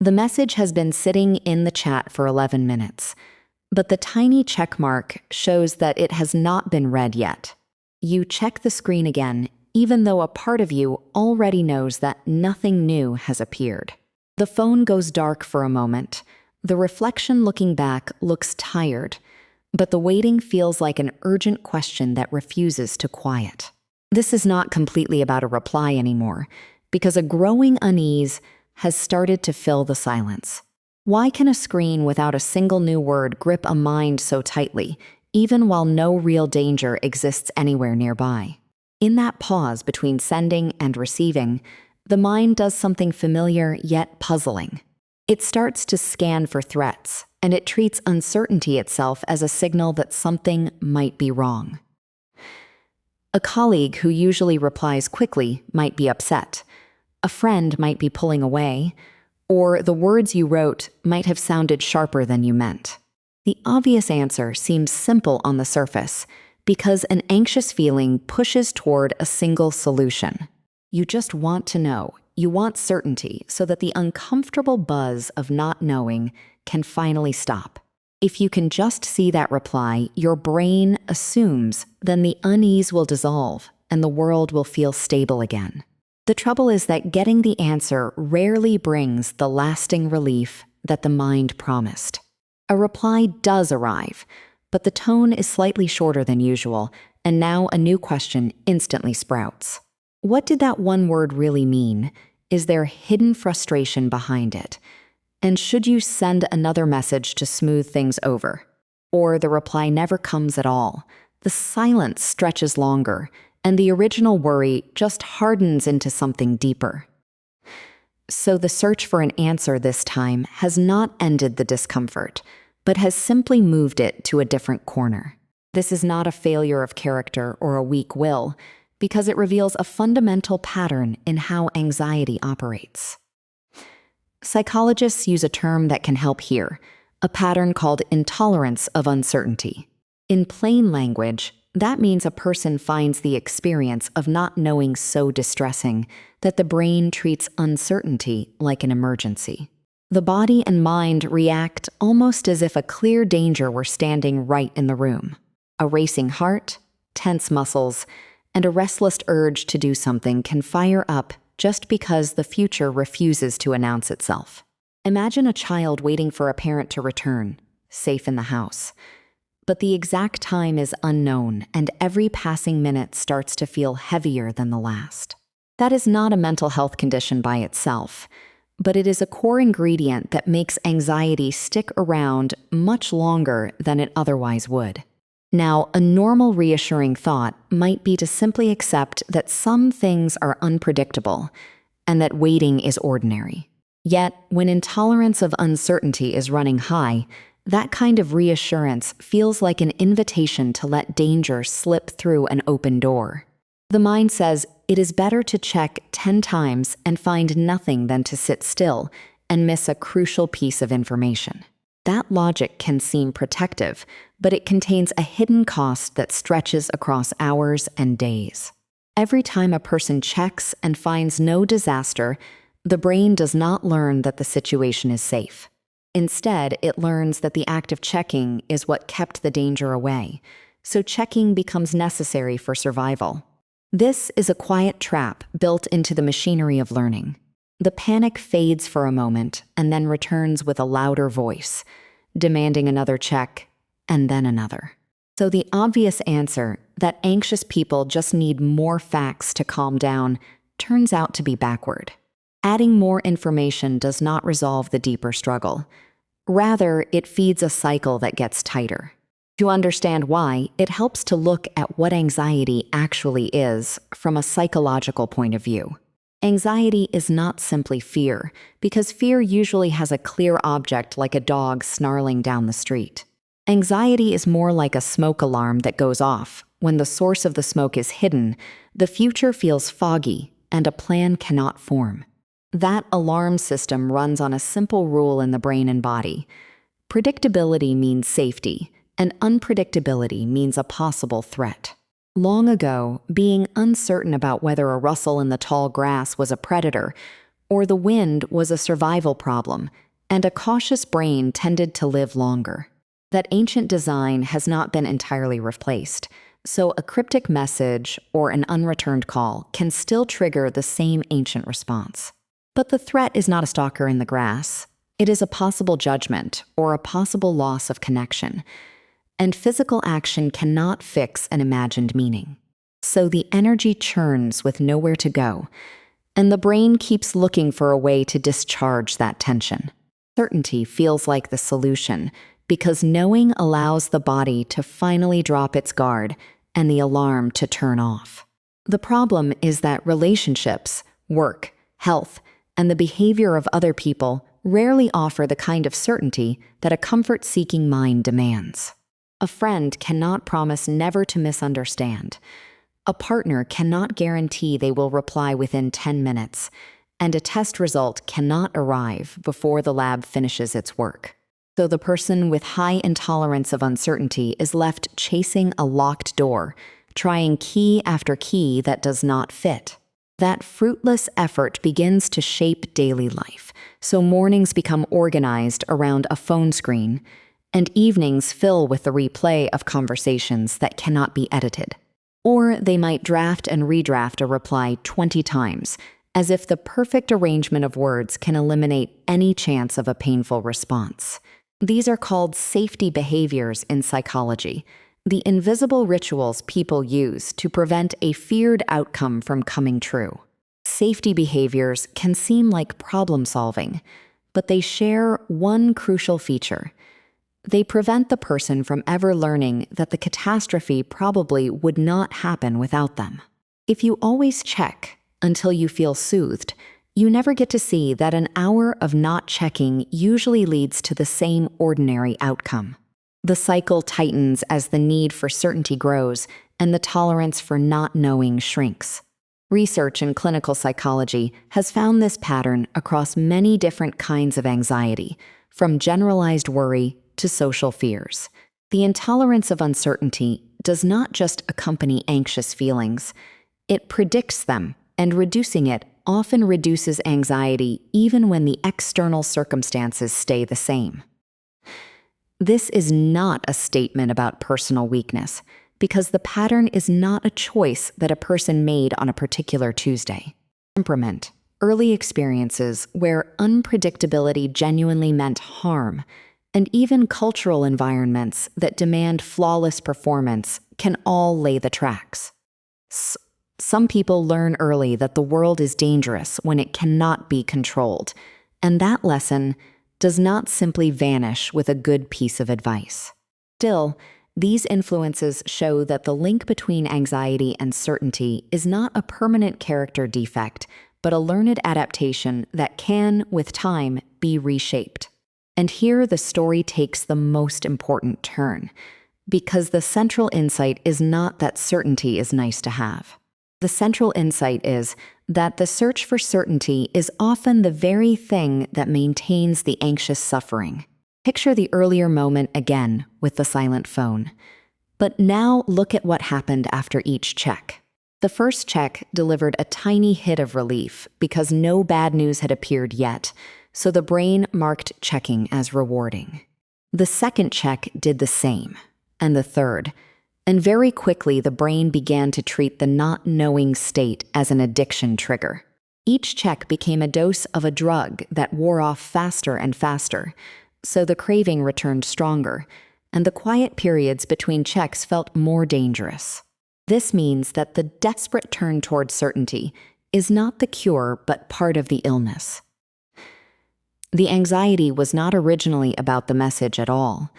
The message has been sitting in the chat for 11 minutes, but the tiny check mark shows that it has not been read yet. You check the screen again, even though a part of you already knows that nothing new has appeared. The phone goes dark for a moment. The reflection looking back looks tired, but the waiting feels like an urgent question that refuses to quiet. This is not completely about a reply anymore, because a growing unease has started to fill the silence. Why can a screen without a single new word grip a mind so tightly, even while no real danger exists anywhere nearby? In that pause between sending and receiving, the mind does something familiar yet puzzling. It starts to scan for threats, and it treats uncertainty itself as a signal that something might be wrong. A colleague who usually replies quickly might be upset. A friend might be pulling away, or the words you wrote might have sounded sharper than you meant. The obvious answer seems simple on the surface because an anxious feeling pushes toward a single solution. You just want to know. You want certainty so that the uncomfortable buzz of not knowing can finally stop. If you can just see that reply, your brain assumes then the unease will dissolve and the world will feel stable again. The trouble is that getting the answer rarely brings the lasting relief that the mind promised. A reply does arrive, but the tone is slightly shorter than usual, and now a new question instantly sprouts. What did that one word really mean? Is there hidden frustration behind it? And should you send another message to smooth things over? Or the reply never comes at all. The silence stretches longer, and the original worry just hardens into something deeper. So the search for an answer this time has not ended the discomfort, but has simply moved it to a different corner. This is not a failure of character or a weak will, because it reveals a fundamental pattern in how anxiety operates. Psychologists use a term that can help here, a pattern called intolerance of uncertainty. In plain language, that means a person finds the experience of not knowing so distressing that the brain treats uncertainty like an emergency. The body and mind react almost as if a clear danger were standing right in the room. A racing heart, tense muscles, and a restless urge to do something can fire up just because the future refuses to announce itself. Imagine a child waiting for a parent to return, safe in the house. But the exact time is unknown, and every passing minute starts to feel heavier than the last. That is not a mental health condition by itself, but it is a core ingredient that makes anxiety stick around much longer than it otherwise would. Now, a normal reassuring thought might be to simply accept that some things are unpredictable and that waiting is ordinary. Yet, when intolerance of uncertainty is running high, that kind of reassurance feels like an invitation to let danger slip through an open door. The mind says it is better to check 10 times and find nothing than to sit still and miss a crucial piece of information. That logic can seem protective, but it contains a hidden cost that stretches across hours and days. Every time a person checks and finds no disaster, the brain does not learn that the situation is safe. Instead, it learns that the act of checking is what kept the danger away, so checking becomes necessary for survival. This is a quiet trap built into the machinery of learning. The panic fades for a moment and then returns with a louder voice, demanding another check and then another. So the obvious answer, that anxious people just need more facts to calm down, turns out to be backward. Adding more information does not resolve the deeper struggle. Rather, it feeds a cycle that gets tighter. To understand why, it helps to look at what anxiety actually is from a psychological point of view. Anxiety is not simply fear, because fear usually has a clear object like a dog snarling down the street. Anxiety is more like a smoke alarm that goes off. When the source of the smoke is hidden, the future feels foggy and a plan cannot form. That alarm system runs on a simple rule in the brain and body. Predictability means safety, and unpredictability means a possible threat. Long ago, being uncertain about whether a rustle in the tall grass was a predator or the wind was a survival problem, and a cautious brain tended to live longer. That ancient design has not been entirely replaced, so a cryptic message or an unreturned call can still trigger the same ancient response. But the threat is not a stalker in the grass. It is a possible judgment or a possible loss of connection, and physical action cannot fix an imagined meaning. So the energy churns with nowhere to go, and the brain keeps looking for a way to discharge that tension. Certainty feels like the solution because knowing allows the body to finally drop its guard and the alarm to turn off. The problem is that relationships, work, health, and the behavior of other people rarely offer the kind of certainty that a comfort-seeking mind demands. A friend cannot promise never to misunderstand. A partner cannot guarantee they will reply within 10 minutes, and a test result cannot arrive before the lab finishes its work. So the person with high intolerance of uncertainty is left chasing a locked door, trying key after key that does not fit. That fruitless effort begins to shape daily life, so mornings become organized around a phone screen, and evenings fill with the replay of conversations that cannot be edited. Or they might draft and redraft a reply 20 times, as if the perfect arrangement of words can eliminate any chance of a painful response. These are called safety behaviors in psychology, the invisible rituals people use to prevent a feared outcome from coming true. Safety behaviors can seem like problem solving, but they share one crucial feature. They prevent the person from ever learning that the catastrophe probably would not happen without them. If you always check until you feel soothed, you never get to see that an hour of not checking usually leads to the same ordinary outcome. The cycle tightens as the need for certainty grows and the tolerance for not knowing shrinks. Research in clinical psychology has found this pattern across many different kinds of anxiety, from generalized worry to social fears. The intolerance of uncertainty does not just accompany anxious feelings, it predicts them, and reducing it often reduces anxiety even when the external circumstances stay the same. This is not a statement about personal weakness, because the pattern is not a choice that a person made on a particular Tuesday. Temperament, early experiences where unpredictability genuinely meant harm, and even cultural environments that demand flawless performance can all lay the tracks. Some people learn early that the world is dangerous when it cannot be controlled, and that lesson does not simply vanish with a good piece of advice. Still, these influences show that the link between anxiety and certainty is not a permanent character defect, but a learned adaptation that can, with time, be reshaped. And here the story takes the most important turn, because the central insight is not that certainty is nice to have. The central insight is that the search for certainty is often the very thing that maintains the anxious suffering. Picture the earlier moment again with the silent phone. But now look at what happened after each check. The first check delivered a tiny hit of relief because no bad news had appeared yet, so the brain marked checking as rewarding. The second check did the same, and the third. And very quickly, the brain began to treat the not knowing state as an addiction trigger. Each check became a dose of a drug that wore off faster and faster, so the craving returned stronger, and the quiet periods between checks felt more dangerous. This means that the desperate turn toward certainty is not the cure, but part of the illness. The anxiety was not originally about the message at all.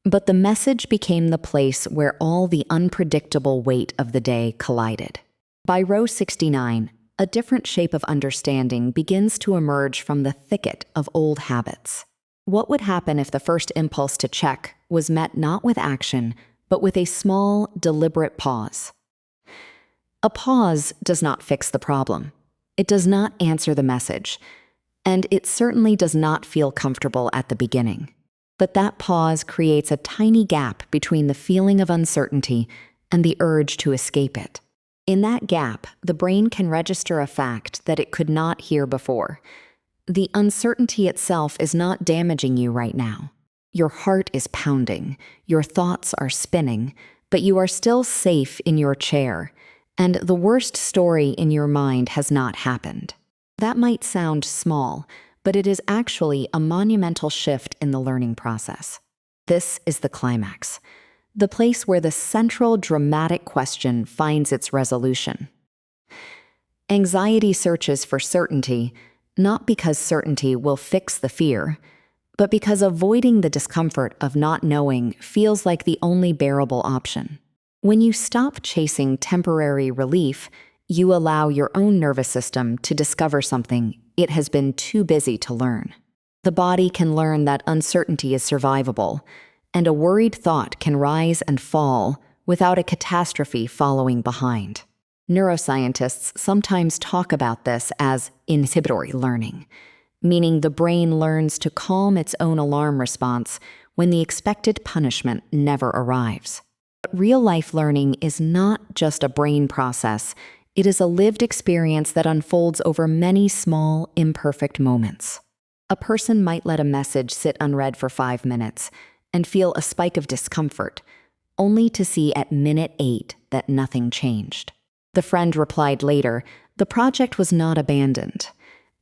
But the message became the place where all the unpredictable weight of the day collided. By row 69, a different shape of understanding begins to emerge from the thicket of old habits. What would happen if the first impulse to check was met not with action, but with a small, deliberate pause? A pause does not fix the problem. It does not answer the message, and it certainly does not feel comfortable at the beginning. But that pause creates a tiny gap between the feeling of uncertainty and the urge to escape it. In that gap, the brain can register a fact that it could not hear before. The uncertainty itself is not damaging you right now. Your heart is pounding, your thoughts are spinning, but you are still safe in your chair, and the worst story in your mind has not happened. That might sound small, but it is actually a monumental shift in the learning process. This is the climax, the place where the central dramatic question finds its resolution. Anxiety searches for certainty, not because certainty will fix the fear, but because avoiding the discomfort of not knowing feels like the only bearable option. When you stop chasing temporary relief, you allow your own nervous system to discover something it has been too busy to learn. The body can learn that uncertainty is survivable, and a worried thought can rise and fall without a catastrophe following behind. Neuroscientists sometimes talk about this as inhibitory learning, meaning the brain learns to calm its own alarm response when the expected punishment never arrives. But real-life learning is not just a brain process, it is a lived experience that unfolds over many small, imperfect moments. A person might let a message sit unread for 5 minutes and feel a spike of discomfort, only to see at minute 8 that nothing changed. The friend replied later, the project was not abandoned,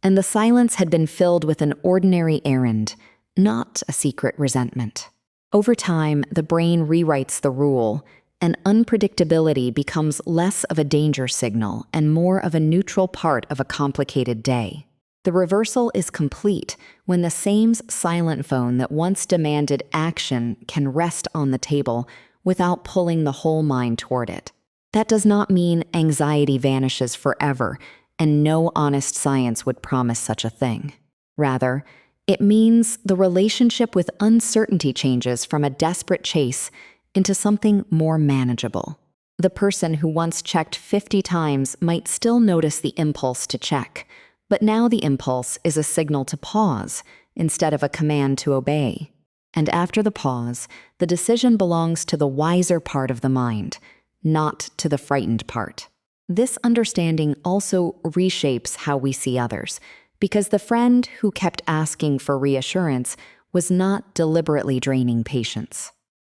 and the silence had been filled with an ordinary errand, not a secret resentment. Over time, the brain rewrites the rule, and unpredictability becomes less of a danger signal and more of a neutral part of a complicated day. The reversal is complete when the same silent phone that once demanded action can rest on the table without pulling the whole mind toward it. That does not mean anxiety vanishes forever, and no honest science would promise such a thing. Rather, it means the relationship with uncertainty changes from a desperate chase into something more manageable. The person who once checked 50 times might still notice the impulse to check, but now the impulse is a signal to pause instead of a command to obey. And after the pause, the decision belongs to the wiser part of the mind, not to the frightened part. This understanding also reshapes how we see others, because the friend who kept asking for reassurance was not deliberately draining patience.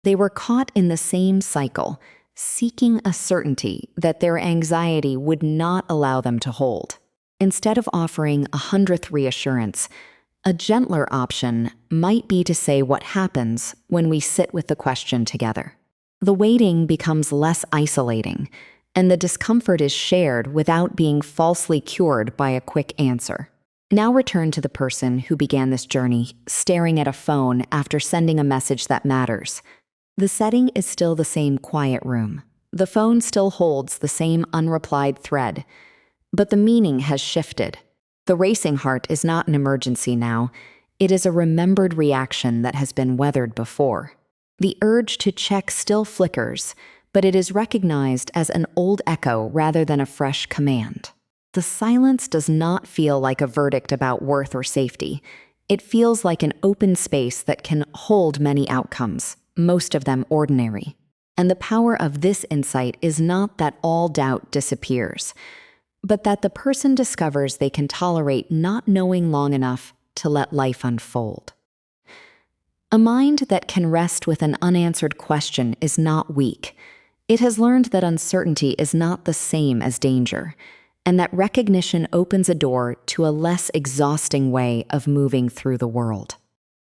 They were caught in the same cycle, seeking a certainty that their anxiety would not allow them to hold. Instead of offering 100th reassurance, a gentler option might be to say what happens when we sit with the question together. The waiting becomes less isolating, and the discomfort is shared without being falsely cured by a quick answer. Now return to the person who began this journey, staring at a phone after sending a message that matters. The setting is still the same quiet room. The phone still holds the same unreplied thread, but the meaning has shifted. The racing heart is not an emergency now. It is a remembered reaction that has been weathered before. The urge to check still flickers, but it is recognized as an old echo rather than a fresh command. The silence does not feel like a verdict about worth or safety. It feels like an open space that can hold many outcomes, most of them ordinary. And the power of this insight is not that all doubt disappears, but that the person discovers they can tolerate not knowing long enough to let life unfold. A mind that can rest with an unanswered question is not weak. It has learned that uncertainty is not the same as danger, and that recognition opens a door to a less exhausting way of moving through the world.